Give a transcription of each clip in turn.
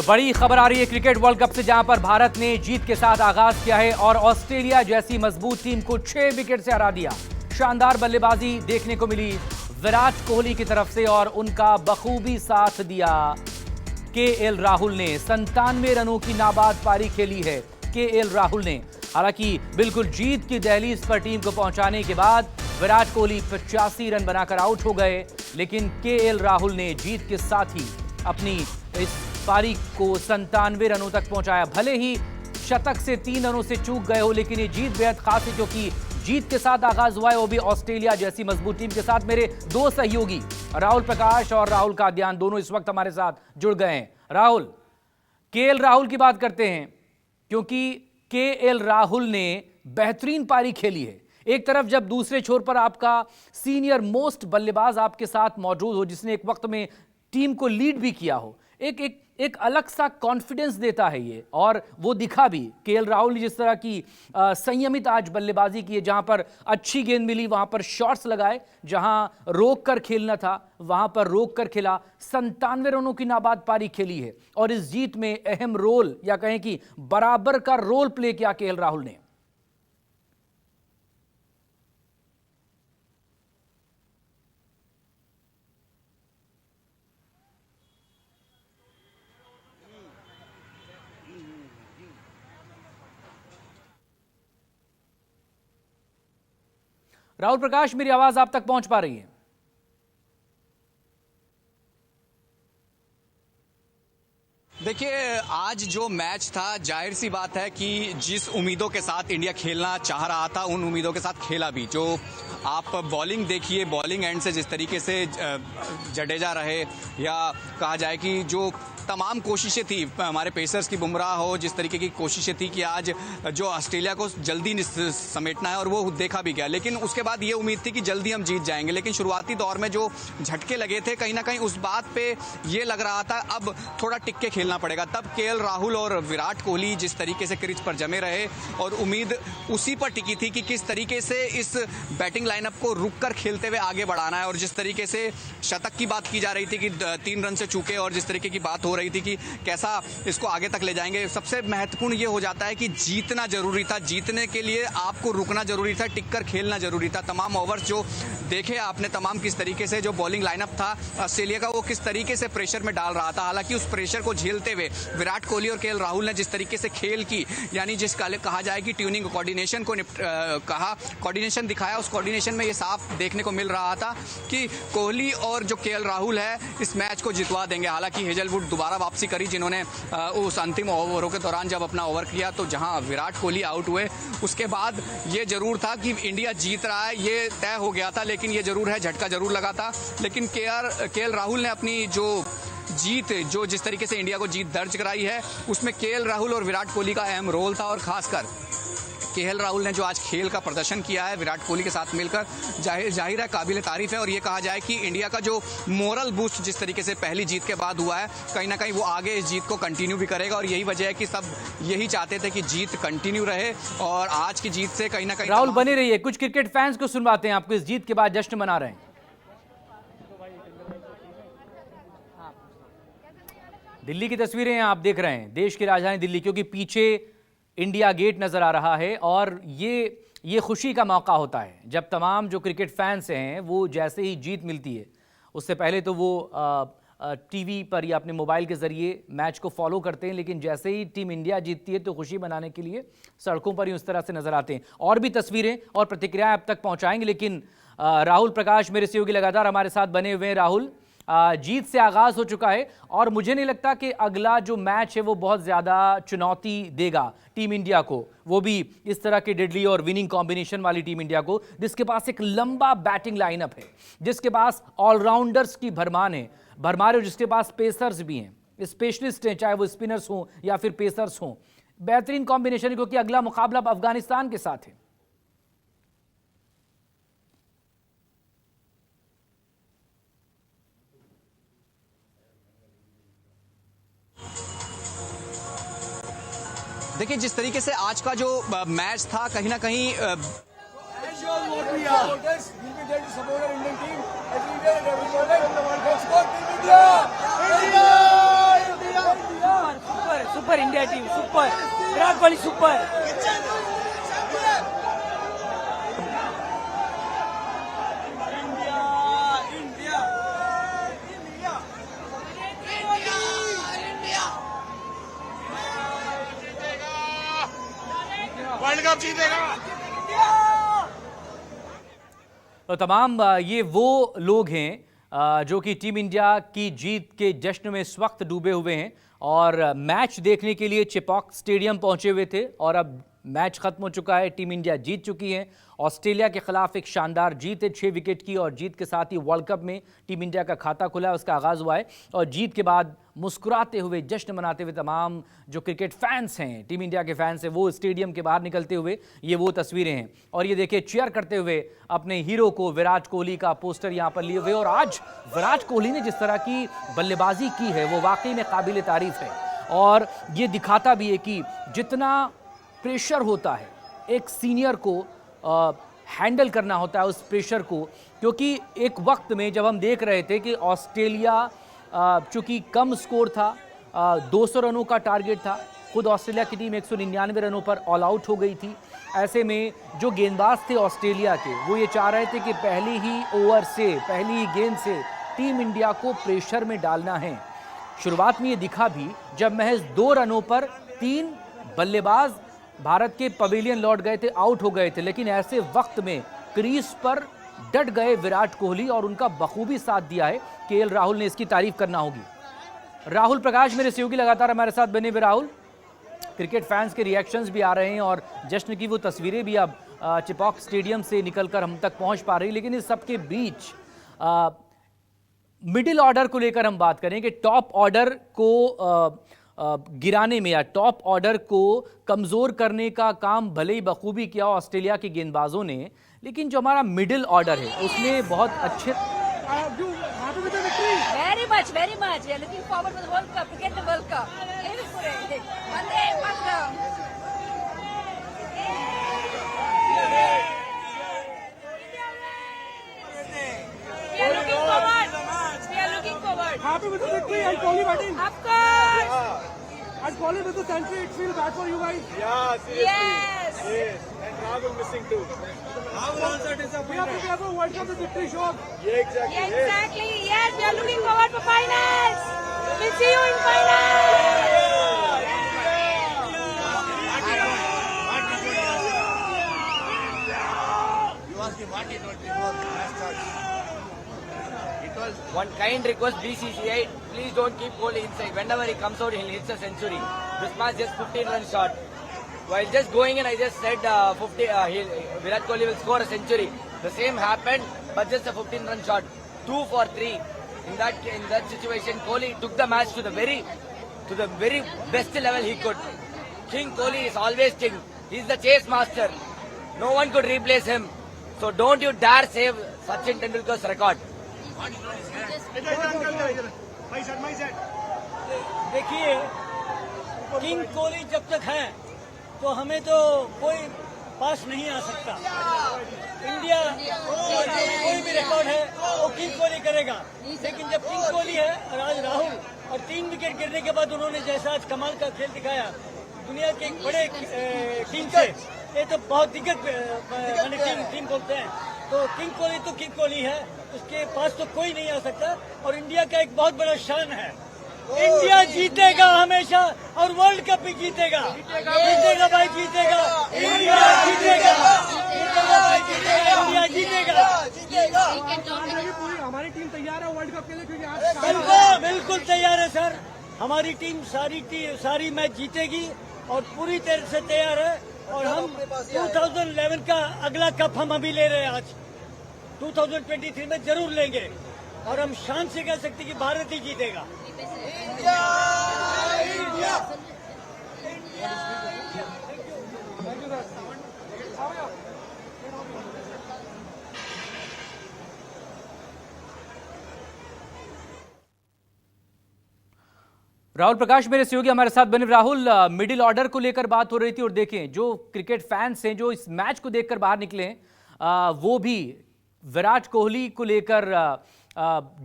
तो बड़ी खबर आ रही है क्रिकेट वर्ल्ड कप से, जहां पर भारत ने जीत के साथ आगाज किया है और ऑस्ट्रेलिया जैसी मजबूत टीम को 6 विकेट से हरा दिया। शानदार बल्लेबाजी देखने को मिली विराट कोहली की तरफ से और उनका बखूबी साथ दिया केएल राहुल ने। 97 रनों की नाबाद पारी खेली है केएल राहुल ने। हालांकि बिल्कुल जीत की दहलीज पर टीम को पहुंचाने के बाद विराट कोहली 85 रन बनाकर आउट हो गए, लेकिन केएल राहुल ने जीत के साथ ही अपनी इस पारी को 97 रनों तक पहुंचाया। भले ही शतक से 3 रनों से चूक गए हो, लेकिन ये जीत बेहद खास है क्योंकि जीत के साथ आगाज हुआ है, वो भी ऑस्ट्रेलिया जैसी मजबूत टीम के साथ। मेरे दो सहयोगी राहुल प्रकाश और राहुल कादियान दोनों इस वक्त हमारे साथ जुड़ गए हैं। राहुल, केएल राहुल की बात करते हैं क्योंकि केएल राहुल ने बेहतरीन पारी खेली है। एक तरफ जब दूसरे छोर पर आपका सीनियर मोस्ट बल्लेबाज आपके साथ मौजूद हो, जिसने एक वक्त में टीम को लीड भी किया हो, एक अलग सा कॉन्फिडेंस देता है ये, और वो दिखा भी। केएल राहुल ने जिस तरह की संयमित आज बल्लेबाजी की है, जहां पर अच्छी गेंद मिली वहां पर शॉट्स लगाए, जहां रोक कर खेलना था वहां पर रोक कर खेला। 97 रनों की नाबाद पारी खेली है और इस जीत में अहम रोल या कहें कि बराबर का रोल प्ले किया केएल राहुल ने। राहुल प्रकाश, मेरी आवाज आप तक पहुंच पा रही है? देखिए, आज जो मैच था, जाहिर सी बात है कि जिस उम्मीदों के साथ इंडिया खेलना चाह रहा था उन उम्मीदों के साथ खेला भी। जो आप बॉलिंग देखिए, बॉलिंग एंड से जिस तरीके से जडेजा रहे, या कहा जाए कि जो तमाम कोशिशें थी हमारे पेसर्स की, बुमराह हो, जिस तरीके की कोशिशें थी कि आज जो ऑस्ट्रेलिया को जल्दी समेटना है, और वो देखा भी गया। लेकिन उसके बाद ये उम्मीद थी कि जल्दी हम जीत जाएंगे। लेकिन शुरुआती दौर में जो झटके लगे थे, कहीं ना कहीं उस बात पे ये लग रहा था अब थोड़ा टिक के खेलना पड़ेगा। तब केएल राहुल और विराट कोहली जिस तरीके से क्रीज पर जमे रहे, और उम्मीद उसी पर टिकी थी कि किस तरीके से इस बैटिंग लाइनअप को रुक कर खेलते हुए आगे बढ़ाना है। और जिस तरीके से शतक की बात की जा रही थी कि 3 रन से चूके, और जिस तरीके की बात हो रही थी कि कैसा इसको आगे तक ले जाएंगे, सबसे महत्वपूर्ण ये हो जाता है कि जीतना जरूरी था। जीतने के लिए आपको रुकना जरूरी था, टिक कर खेलना जरूरी था। तमाम ओवर्स जो देखे आपने, तमाम किस तरीके से जो बॉलिंग लाइनअप था ऑस्ट्रेलिया का, वो किस तरीके से प्रेशर में डाल रहा था। हालांकि उस प्रेशर को झेलते हुए विराट कोहली और केएल राहुल ने जिस तरीके से खेल की, यानी जिस कहा जाए कि ट्यूनिंग, कोऑर्डिनेशन को कोऑर्डिनेशन दिखाया, उस कोऑर्डिनेशन में ये साफ देखने को मिल रहा था कि कोहली और जो केएल राहुल है इस मैच को जितवा देंगे। हालांकि हेजलवुड दोबारा वापसी करी, जिन्होंने उस अंतिम ओवरों के दौरान जब अपना ओवर किया, तो जहां विराट कोहली आउट हुए, उसके बाद ये जरूर था कि इंडिया जीत रहा है, ये तय हो गया था। लेकिन ये जरूर है, झटका जरूर लगा था। लेकिन केएल राहुल ने अपनी जो जीत, जो जिस तरीके से इंडिया को जीत दर्ज कराई है, उसमें केएल राहुल और विराट कोहली का अहम रोल था। और खासकर केएल राहुल ने जो आज खेल का प्रदर्शन किया है विराट कोहली के साथ मिलकर, जाहिर है काबिल तारीफ है। और ये कहा जाए कि इंडिया का जो मोरल बूस्ट जिस तरीके से पहली जीत के बाद हुआ है, कहीं ना कहीं वो आगे इस जीत को कंटिन्यू भी करेगा। और यही वजह है कि सब यही चाहते थे कि जीत कंटिन्यू रहे, और आज की जीत से कहीं ना कहीं राहुल बने रहिए। कुछ क्रिकेट फैंस को सुनवाते हैं, आपको इस जीत के बाद जश्न मना रहे हैं। दिल्ली की तस्वीरें आप देख रहे हैं, देश की राजधानी दिल्ली, क्योंकि पीछे इंडिया गेट नजर आ रहा है। और ये खुशी का मौका होता है जब तमाम जो क्रिकेट फैंस हैं वो जैसे ही जीत मिलती है, उससे पहले तो वो टीवी पर या अपने मोबाइल के जरिए मैच को फॉलो करते हैं, लेकिन जैसे ही टीम इंडिया जीतती है तो खुशी मनाने के लिए सड़कों पर ही उस तरह से नजर आते हैं। और भी तस्वीरें और प्रतिक्रियाएं अब तक पहुंचाएंगे, लेकिन राहुल प्रकाश मेरे सहयोगी लगातार हमारे साथ बने हुए हैं। राहुल, जीत से आगाज हो चुका है और मुझे नहीं लगता कि अगला जो मैच है वो बहुत ज्यादा चुनौती देगा टीम इंडिया को, वो भी इस तरह के डेडली और विनिंग कॉम्बिनेशन वाली टीम इंडिया को, जिसके पास एक लंबा बैटिंग लाइनअप है, जिसके पास ऑलराउंडर्स की भरमार है, जिसके पास पेसर्स भी हैं, स्पेशलिस्ट हैं, चाहे वो स्पिनर्स हों या फिर पेसर्स हों। बेहतरीन कॉम्बिनेशन है क्योंकि अगला मुकाबला अफगानिस्तान के साथ है। देखिए, जिस तरीके से आज का जो मैच था, कहीं ना कहीं super, Virat Kohli super. World cup जीतेगा। तो तमाम ये वो लोग हैं जो कि टीम इंडिया की जीत के जश्न में इस वक्त डूबे हुए हैं और मैच देखने के लिए चेपॉक स्टेडियम पहुंचे हुए थे और अब मैच खत्म हो चुका है। टीम इंडिया जीत चुकी है। ऑस्ट्रेलिया के खिलाफ एक शानदार जीत है 6 विकेट की और जीत के साथ ही वर्ल्ड कप में टीम इंडिया का खाता खुला है, उसका आगाज हुआ है और जीत के बाद मुस्कुराते हुए जश्न मनाते हुए तमाम जो क्रिकेट फैंस हैं, टीम इंडिया के फैंस हैं, वो स्टेडियम के बाहर निकलते हुए ये वो तस्वीरें हैं। और ये देखिए चीयर करते हुए अपने हीरो को, विराट कोहली का पोस्टर यहाँ पर लिए हुए। और आज विराट कोहली ने जिस तरह की बल्लेबाजी की है वो वाकई में काबिल तारीफ है और ये दिखाता भी है कि जितना प्रेशर होता है एक सीनियर को हैंडल करना होता है उस प्रेशर को, क्योंकि एक वक्त में जब हम देख रहे थे कि ऑस्ट्रेलिया चूंकि कम स्कोर था, 200 रनों का टारगेट था, खुद ऑस्ट्रेलिया की टीम 199 रनों पर ऑल आउट हो गई थी। ऐसे में जो गेंदबाज थे ऑस्ट्रेलिया के वो ये चाह रहे थे कि पहली ही ओवर से, पहली ही गेंद से टीम इंडिया को प्रेशर में डालना है। शुरुआत में ये दिखा भी जब महज 2 रनों पर 3 बल्लेबाज भारत के पवेलियन लौट गए थे, आउट हो गए थे, लेकिन ऐसे वक्त में क्रीज पर डट गए विराट कोहली और उनका बखूबी साथ दिया है। केएल राहुल ने इसकी तारीफ करना होगी। राहुल प्रकाश मेरे सहयोगी लगातार हमारे साथ बने हुए। राहुल, क्रिकेट फैंस के रिएक्शंस भी आ रहे हैं और जश्न की वो तस्वीरें भी अब चेपॉक स्टेडियम से निकलकर हम तक पहुंच पा रही, लेकिन इस सबके बीच मिडिल ऑर्डर को लेकर हम बात करें कि टॉप ऑर्डर को गिराने में या टॉप ऑर्डर को कमजोर करने का काम भले ही बखूबी किया ऑस्ट्रेलिया के गेंदबाजों ने, लेकिन जो हमारा मिडिल ऑर्डर है उसमें बहुत अच्छे Very much. We are looking forward to the World Cup, to get the World Cup. Vande Mataram. We are looking forward. Happy with the victory and Kohli batting. Of course. And Kohli with the century, it feels bad for you guys. Yeah, seriously. Yes. Yes. And Rahul missing too. Rahul also disappointed. We have to have a World Cup with victory show. Yeah, exactly. Yeah, Yes. exactly. Yes, we are looking forward for finals. We'll see you in finals. You asked him what he told before match starts. It was One kind request, BCCI, please don't keep Kohli inside. Whenever he comes out, he'll hit a century. This match just 15 run short. While just going in, I just said Virat Kohli will score a century. The same happened, but just a 15 run shot. 2 for 3. In that situation, Kohli took the match to the very best level he could. King Kohli is always king. He's the chase master. No one could replace him. So don't you dare save Sachin Tendulkar's record. देखिए, king Kohli जब तक है तो हमें तो कोई पास नहीं आ सकता। इंडिया कोई भी रिकॉर्ड है वो किंग कोहली करेगा, लेकिन जब किंग कोहली है और आज राहुल और 3 विकेट गिरने के बाद उन्होंने जैसा आज कमाल का खेल दिखाया दुनिया के एक बड़े टीम से, ये तो बहुत दिग्गज टीम बोलते हैं, तो किंग कोहली है, उसके पास तो कोई नहीं आ सकता और इंडिया का एक बहुत बड़ा शान है। इंडिया जीतेगा हमेशा और वर्ल्ड कप भी जीतेगा भाई, जीतेगा इंडिया, जीतेगा भाई, जीतेगा इंडिया, जीतेगा। हमारी टीम तैयार है वर्ल्ड कप के लिए, क्योंकि आज बिल्कुल तैयार है सर। हमारी टीम सारी मैच जीतेगी और पूरी तरह से तैयार है और हम 2011 का अगला कप हम अभी ले रहे हैं, आज 2023 में जरूर लेंगे और हम शान से कह सकते कि भारत ही जीतेगा। राहुल प्रकाश मेरे सहयोगी हमारे साथ बने। राहुल, मिडिल ऑर्डर को लेकर बात हो रही थी और देखें जो क्रिकेट फैंस हैं जो इस मैच को देखकर बाहर निकले हैं वो भी विराट कोहली को लेकर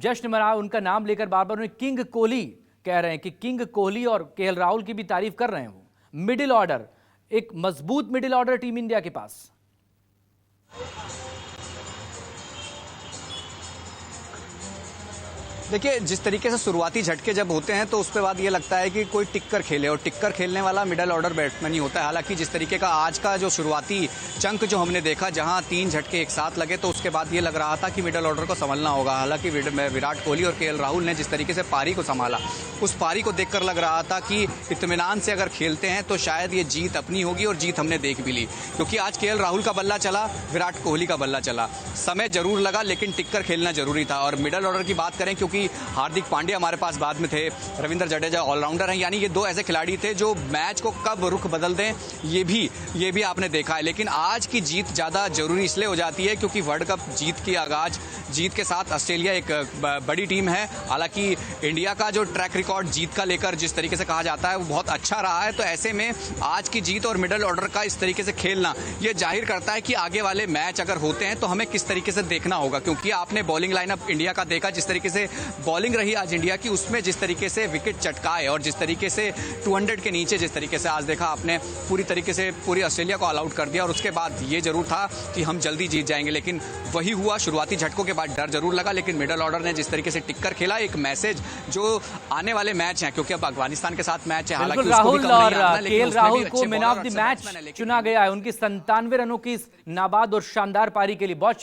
जश्न मना, उनका नाम लेकर बार बार उन्हें किंग कोहली कह रहे हैं कि किंग कोहली, और केएल राहुल की भी तारीफ कर रहे हैं वो। मिडिल ऑर्डर, एक मजबूत मिडिल ऑर्डर टीम इंडिया के पास। देखिए, जिस तरीके से शुरुआती झटके जब होते हैं तो उसके बाद ये लगता है कि कोई टिक्कर खेले, और टिक्कर खेलने वाला मिडल ऑर्डर बैट्समैन ही होता है। हालांकि जिस तरीके का आज का जो शुरुआती चंक जो हमने देखा, जहां 3 झटके एक साथ लगे, तो उसके बाद ये लग रहा था कि मिडल ऑर्डर को संभलना होगा। हालांकि विराट कोहली और केएल राहुल ने जिस तरीके से पारी को संभाला, उस पारी को देखकर लग रहा था कि इत्मीनान से अगर खेलते हैं तो शायद ये जीत अपनी होगी, और जीत हमने देख भी ली। क्योंकि आज केएल राहुल का बल्ला चला, विराट कोहली का बल्ला चला, समय जरूर लगा लेकिन टिक्कर खेलना जरूरी था। और मिडल ऑर्डर की बात करें, क्योंकि हार्दिक पांड्या हमारे पास बाद में थे, रविंद्र जडेजा ऑलराउंडर हैं, यानी ये 2 ऐसे खिलाड़ी थे जो मैच को कब रुख बदल दें ये भी आपने देखा है। लेकिन आज की जीत ज्यादा जरूरी इसलिए हो जाती है क्योंकि वर्ल्ड कप जीत के साथ ऑस्ट्रेलिया एक बड़ी टीम है। हालांकि इंडिया का जो ट्रैक रिकॉर्ड जीत का लेकर जिस तरीके से कहा जाता है वो बहुत अच्छा रहा है, तो ऐसे में आज की जीत और मिडल ऑर्डर का इस तरीके से खेलना ये जाहिर करता है कि आगे वाले मैच अगर होते हैं तो हमें किस तरीके से देखना होगा। क्योंकि आपने बॉलिंग लाइनअप इंडिया का देखा, जिस तरीके से बॉलिंग रही आज इंडिया की, उसमें जिस तरीके से विकेट चटकाए और जिस तरीके से 200 के नीचे जिस तरीके से आज देखा आपने, पूरी तरीके से पूरी ऑस्ट्रेलिया को ऑल आउट कर दिया। और उसके बाद ये जरूर था कि हम जल्दी जीत जाएंगे, लेकिन वही हुआ। शुरुआती झटकों के बाद डर जरूर लगा, लेकिन मिडल ऑर्डर ने जिस तरीके से टिक्कर खेला, एक मैसेज जो आने वाले मैच हैं, क्योंकि अब अफगानिस्तान के साथ मैच है। हालांकि राहुल और केएल राहुल को मैन ऑफ द मैच चुना गया है उनकी 97 रनों की इस नाबाद और शानदार पारी के लिए। बहुत